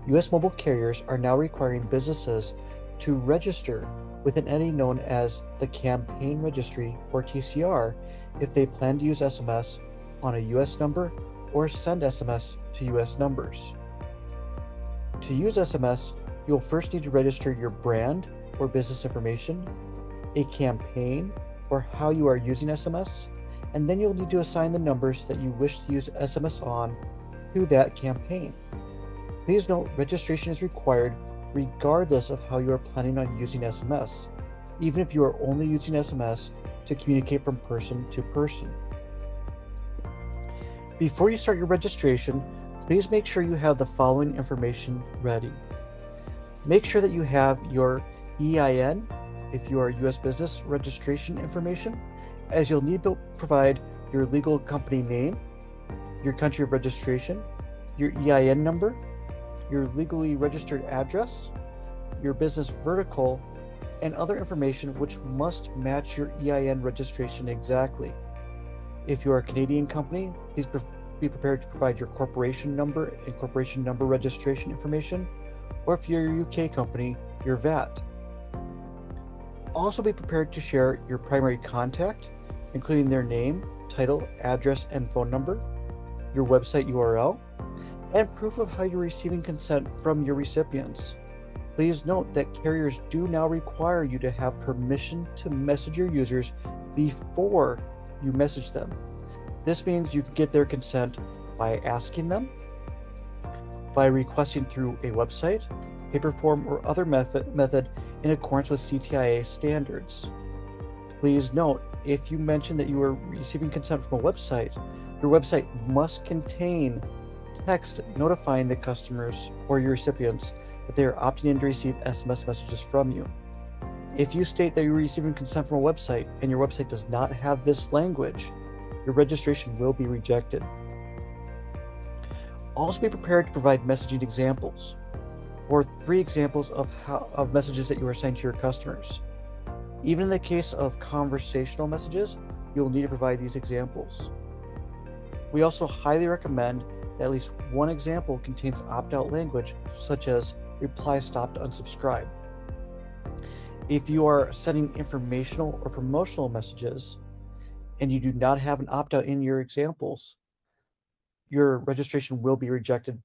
U.S. mobile carriers are now requiring businesses to register with an entity known as the Campaign Registry, or TCR, if they plan to use SMS on a U.S. number or send SMS to U.S. numbers. To use SMS, you'll first need to register your brand or business information, a campaign, or how you are using SMS, and then you'll need to assign the numbers that you wish to use SMS on to that campaign. Please note registration is required regardless of how you are planning on using SMS, even if you are only using SMS to communicate from person to person. Before you start your registration, please make sure you have the following information ready. Make sure that you have your EIN, if you are a U.S. business registration information, as you'll need to provide your legal company name, your country of registration, your EIN number, your legally registered address, your business vertical, and other information which must match your EIN registration exactly. If you are a Canadian company, please be prepared to provide your corporation number and corporation number registration information, or if you're a UK company, your VAT. Also be prepared to share your primary contact, including their name, title, address, and phone number, your website URL, and proof of how you're receiving consent from your recipients. Please note that carriers do now require you to have permission to message your users before you message them. This means you can get their consent by asking them, by requesting through a website, paper form, or other method in accordance with CTIA standards. Please note, if you mention that you are receiving consent from a website, your website must contain text notifying the customers or your recipients that they are opting in to receive SMS messages from you. If you state that you're receiving consent from a website and your website does not have this language, your registration will be rejected. Also be prepared to provide messaging examples, or 3 examples of messages that you are sending to your customers. Even in the case of conversational messages, you'll need to provide these examples. We also highly recommend that at least one example contains opt-out language, such as reply stop to unsubscribe. If you are sending informational or promotional messages and you do not have an opt-out in your examples, your registration will be rejected.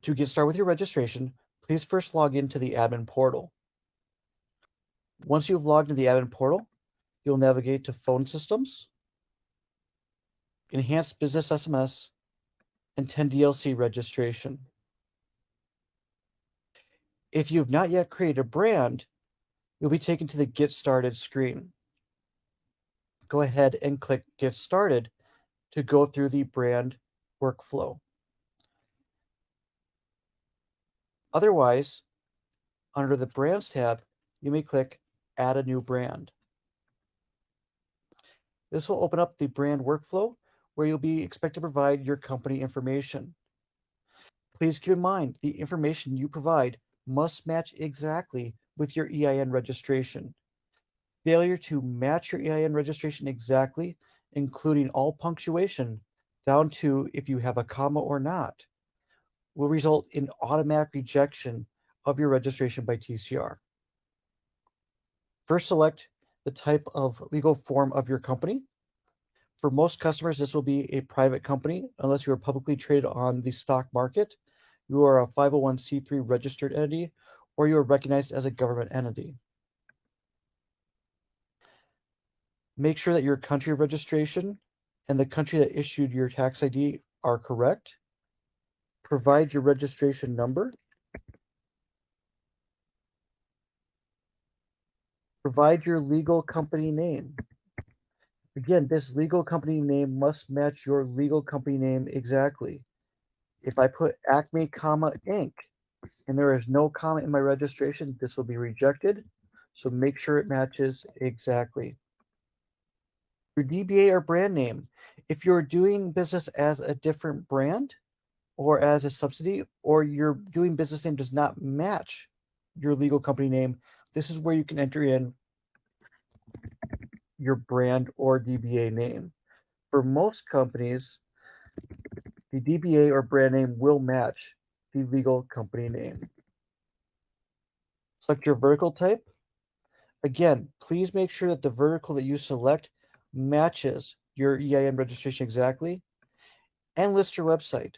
To get started with your registration, please first log into the admin portal. Once you've logged into the admin portal, you'll navigate to Phone Systems, Enhanced Business SMS, and 10DLC registration. If you've not yet created a brand, you'll be taken to the Get Started screen. Go ahead and click Get Started to go through the brand workflow. Otherwise, under the Brands tab, you may click Add a New Brand. This will open up the brand workflow where you'll be expected to provide your company information. Please keep in mind the information you provide must match exactly with your EIN registration. Failure to match your EIN registration exactly, including all punctuation, down to if you have a comma or not, will result in automatic rejection of your registration by TCR. First, select the type of legal form of your company. For most customers, this will be a private company, unless you are publicly traded on the stock market, you are a 501c3 registered entity, or you are recognized as a government entity. Make sure that your country of registration and the country that issued your tax ID are correct. Provide your registration number. Provide your legal company name. Again, this legal company name must match your legal company name exactly. If I put Acme, Inc., and there is no comma in my registration, this will be rejected. So make sure it matches exactly. Your DBA or brand name. If you're doing business as a different brand or as a subsidy, or your doing business name does not match your legal company name, this is where you can enter in your brand or DBA name. For most companies, The DBA or brand name will match the legal company name. Select your vertical type. Again, please make sure that the vertical that you select matches your EIN registration exactly, and list your website.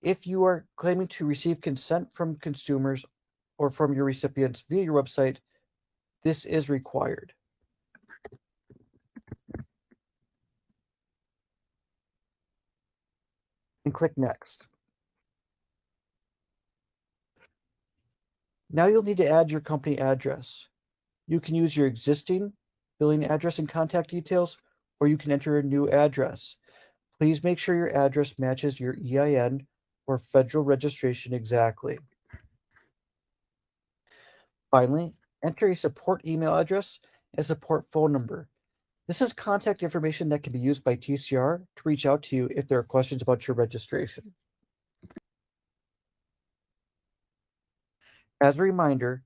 If you are claiming to receive consent from consumers or from your recipients via your website, this is required. And click Next. Now you'll need to add your company address. You can use your existing billing address and contact details, or you can enter a new address. Please make sure your address matches your EIN or federal registration exactly. Finally, enter a support email address and support phone number. This is contact information that can be used by TCR to reach out to you if there are questions about your registration. As a reminder,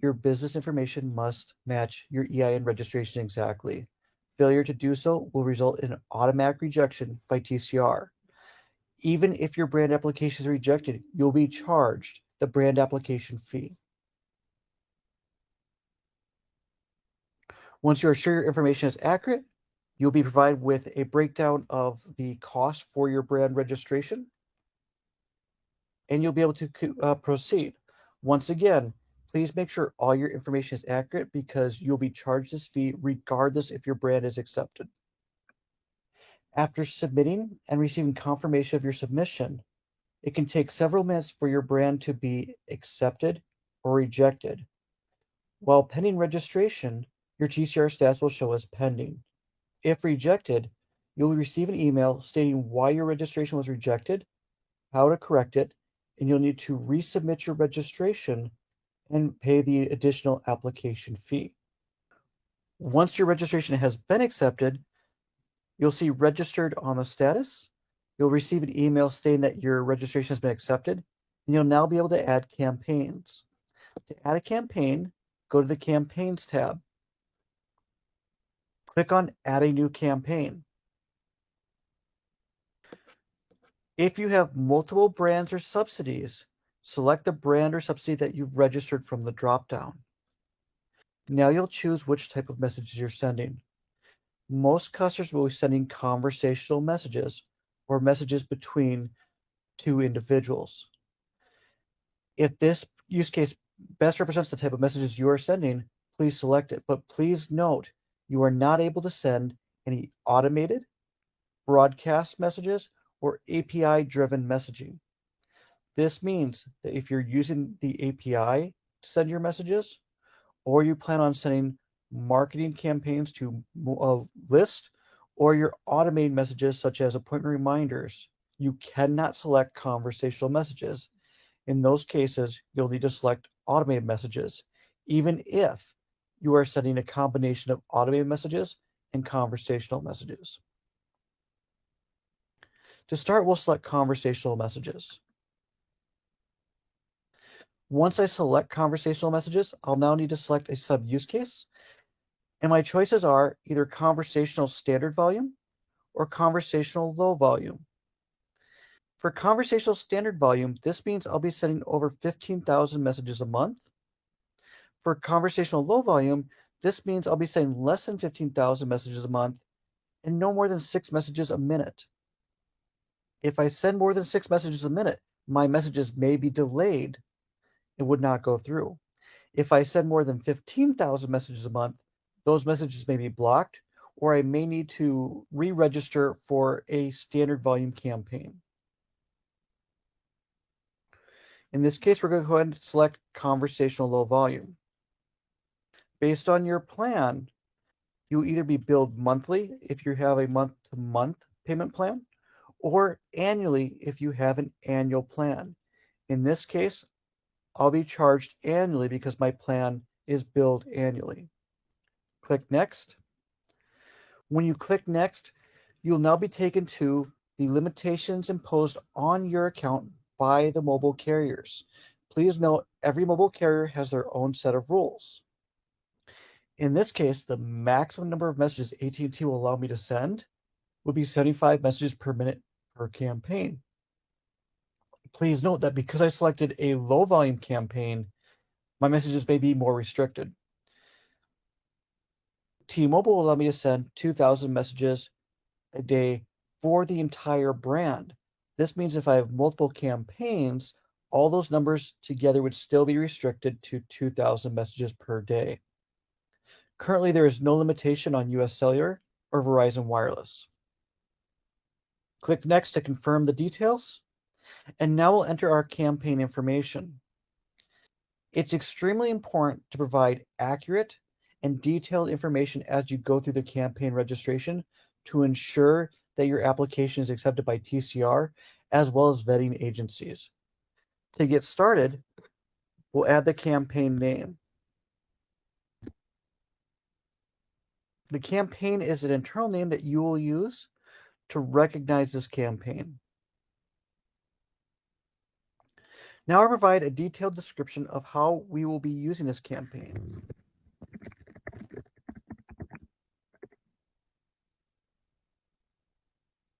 your business information must match your EIN registration exactly. Failure to do so will result in automatic rejection by TCR. Even if your brand application is rejected, you'll be charged the brand application fee. Once you are sure your information is accurate, you'll be provided with a breakdown of the cost for your brand registration, and you'll be able to proceed. Once again, please make sure all your information is accurate because you'll be charged this fee regardless if your brand is accepted. After submitting and receiving confirmation of your submission, it can take several minutes for your brand to be accepted or rejected. While pending registration, your TCR status will show as pending. If rejected, you'll receive an email stating why your registration was rejected, how to correct it, and you'll need to resubmit your registration and pay the additional application fee. Once your registration has been accepted, you'll see registered on the status. You'll receive an email stating that your registration has been accepted, and you'll now be able to add campaigns. To add a campaign, go to the Campaigns tab. Click on Add a New Campaign. If you have multiple brands or subsidies, select the brand or subsidy that you've registered from the dropdown. Now you'll choose which type of messages you're sending. Most customers will be sending conversational messages or messages between two individuals. If this use case best represents the type of messages you are sending, please select it. But please note, you are not able to send any automated, broadcast messages, or API-driven messaging. This means that if you're using the API to send your messages, or you plan on sending marketing campaigns to a list, or your automated messages such as appointment reminders, you cannot select conversational messages. In those cases, you'll need to select automated messages, even if you are sending a combination of automated messages and conversational messages. To start, we'll select conversational messages. Once I select conversational messages, I'll now need to select a sub-use case. And my choices are either conversational standard volume or conversational low volume. For conversational standard volume, this means I'll be sending over 15,000 messages a month. For conversational low volume, this means I'll be sending less than 15,000 messages a month and no more than 6 messages a minute. If I send more than 6 messages a minute, my messages may be delayed and would not go through. If I send more than 15,000 messages a month, those messages may be blocked, or I may need to re-register for a standard volume campaign. In this case, we're going to go ahead and select conversational low volume. Based on your plan, you'll either be billed monthly if you have a month-to-month payment plan, or annually if you have an annual plan. In this case, I'll be charged annually because my plan is billed annually. Click Next. When you click Next, you'll now be taken to the limitations imposed on your account by the mobile carriers. Please note, every mobile carrier has their own set of rules. In this case, the maximum number of messages AT&T will allow me to send would be 75 messages per minute per campaign. Please note that because I selected a low volume campaign, my messages may be more restricted. T-Mobile will allow me to send 2,000 messages a day for the entire brand. This means if I have multiple campaigns, all those numbers together would still be restricted to 2,000 messages per day. Currently, there is no limitation on US Cellular or Verizon Wireless. Click Next to confirm the details, and now we'll enter our campaign information. It's extremely important to provide accurate and detailed information as you go through the campaign registration to ensure that your application is accepted by TCR as well as vetting agencies. To get started, we'll add the campaign name. The campaign is an internal name that you will use to recognize this campaign. Now I'll provide a detailed description of how we will be using this campaign.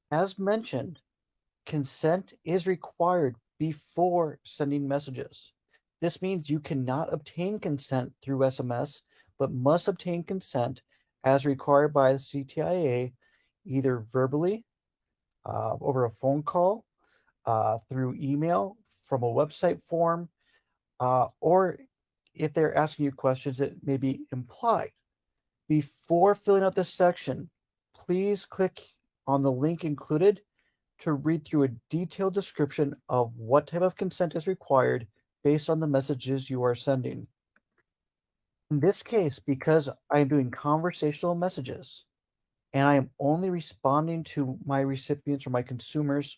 As mentioned, consent is required before sending messages. This means you cannot obtain consent through SMS, but must obtain consent as required by the CTIA, either verbally, over a phone call, through email, from a website form, or if they're asking you questions that may be implied. Before filling out this section, please click on the link included to read through a detailed description of what type of consent is required based on the messages you are sending. In this case, because I am doing conversational messages and I am only responding to my recipients or my consumers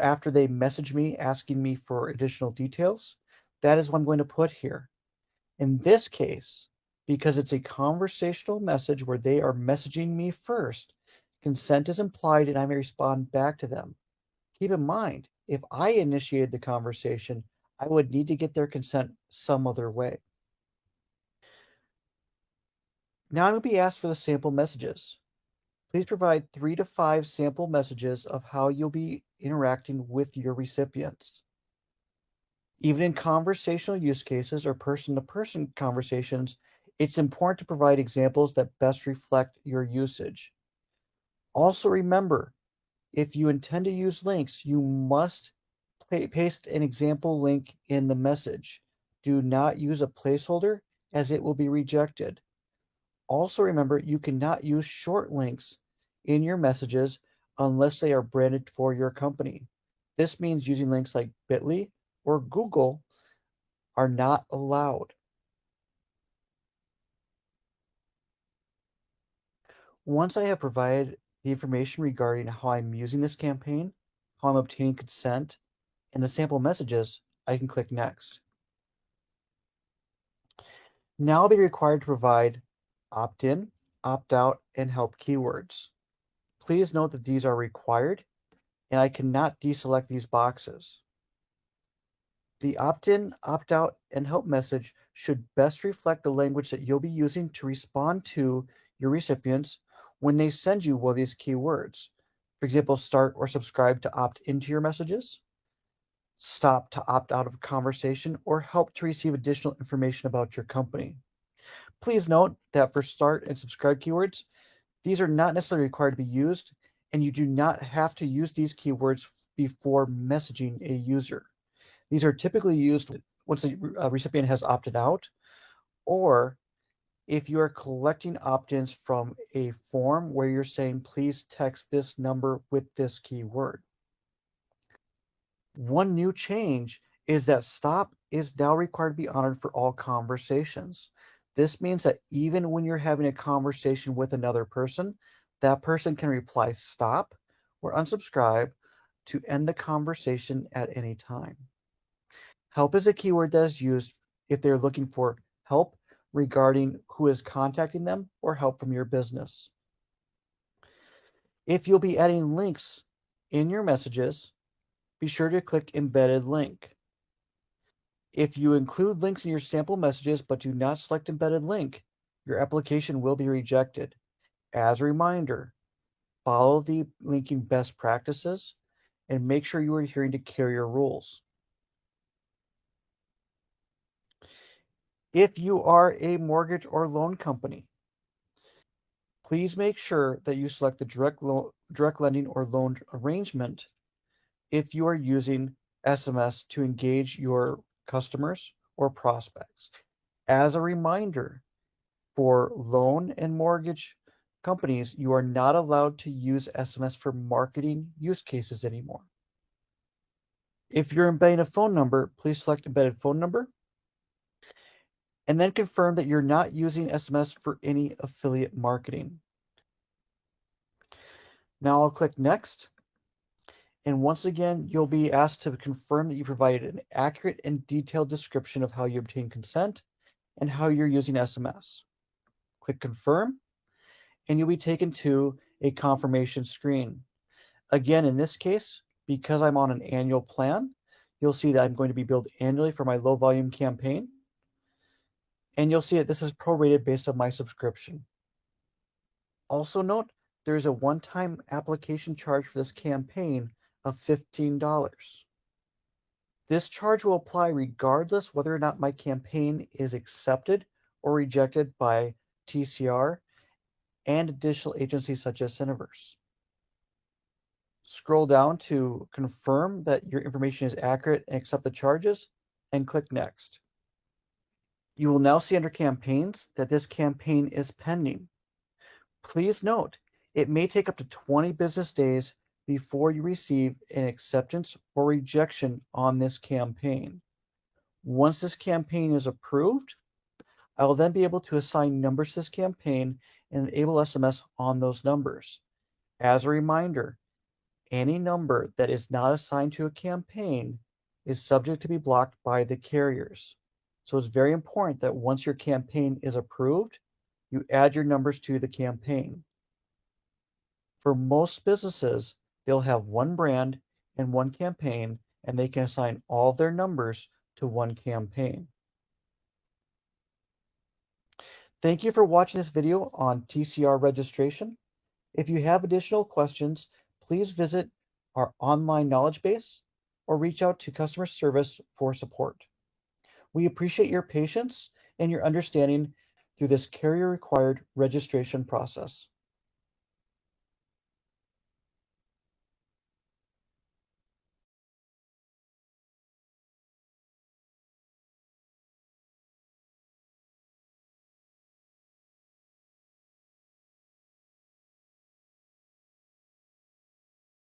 after they message me asking me for additional details, that is what I'm going to put here. In this case, because it's a conversational message where they are messaging me first, consent is implied and I may respond back to them. Keep in mind, if I initiated the conversation, I would need to get their consent some other way. Now I'm going to be asked for the sample messages. Please provide 3 to 5 sample messages of how you'll be interacting with your recipients. Even in conversational use cases or person-to-person conversations, it's important to provide examples that best reflect your usage. Also remember, if you intend to use links, you must paste an example link in the message. Do not use a placeholder as it will be rejected. Also remember, you cannot use short links in your messages unless they are branded for your company. This means using links like Bitly or Google are not allowed. Once I have provided the information regarding how I'm using this campaign, how I'm obtaining consent, and the sample messages, I can click Next. Now I'll be required to provide opt-in, opt-out, and help keywords. Please note that these are required, and I cannot deselect these boxes. The opt-in, opt-out, and help message should best reflect the language that you'll be using to respond to your recipients when they send you one of these keywords. For example, start or subscribe to opt into your messages, stop to opt out of a conversation, or help to receive additional information about your company. Please note that for start and subscribe keywords, these are not necessarily required to be used, and you do not have to use these keywords before messaging a user. These are typically used once the recipient has opted out, or if you are collecting opt-ins from a form where you're saying, please text this number with this keyword. One new change is that stop is now required to be honored for all conversations. This means that even when you're having a conversation with another person, that person can reply stop or unsubscribe to end the conversation at any time. Help is a keyword that is used if they're looking for help regarding who is contacting them or help from your business. If you'll be adding links in your messages, be sure to click embedded link. If you include links in your sample messages but do not select embedded link, your application will be rejected. As a reminder, follow the linking best practices and make sure you are adhering to carrier rules. If you are a mortgage or loan company, please make sure that you select the direct lending or loan arrangement if you are using SMS to engage your customers or prospects. As a reminder, for loan and mortgage companies, you are not allowed to use SMS for marketing use cases anymore. If you're embedding a phone number, please select embedded phone number and then confirm that you're not using SMS for any affiliate marketing. Now I'll click next. And once again, you'll be asked to confirm that you provided an accurate and detailed description of how you obtain consent and how you're using SMS. Click confirm, and you'll be taken to a confirmation screen. Again, in this case, because I'm on an annual plan, you'll see that I'm going to be billed annually for my low volume campaign. And you'll see that this is prorated based on my subscription. Also note, there is a one-time application charge for this campaign of $15. This charge will apply regardless whether or not my campaign is accepted or rejected by TCR and additional agencies such as SendIt. Scroll down to confirm that your information is accurate and accept the charges, and click Next. You will now see under Campaigns that this campaign is pending. Please note, it may take up to 20 business days before you receive an acceptance or rejection on this campaign. Once this campaign is approved, I will then be able to assign numbers to this campaign and enable SMS on those numbers. As a reminder, any number that is not assigned to a campaign is subject to be blocked by the carriers. So it's very important that once your campaign is approved, you add your numbers to the campaign. For most businesses, they'll have one brand and one campaign, and they can assign all their numbers to one campaign. Thank you for watching this video on TCR registration. If you have additional questions, please visit our online knowledge base or reach out to customer service for support. We appreciate your patience and your understanding through this carrier-required registration process.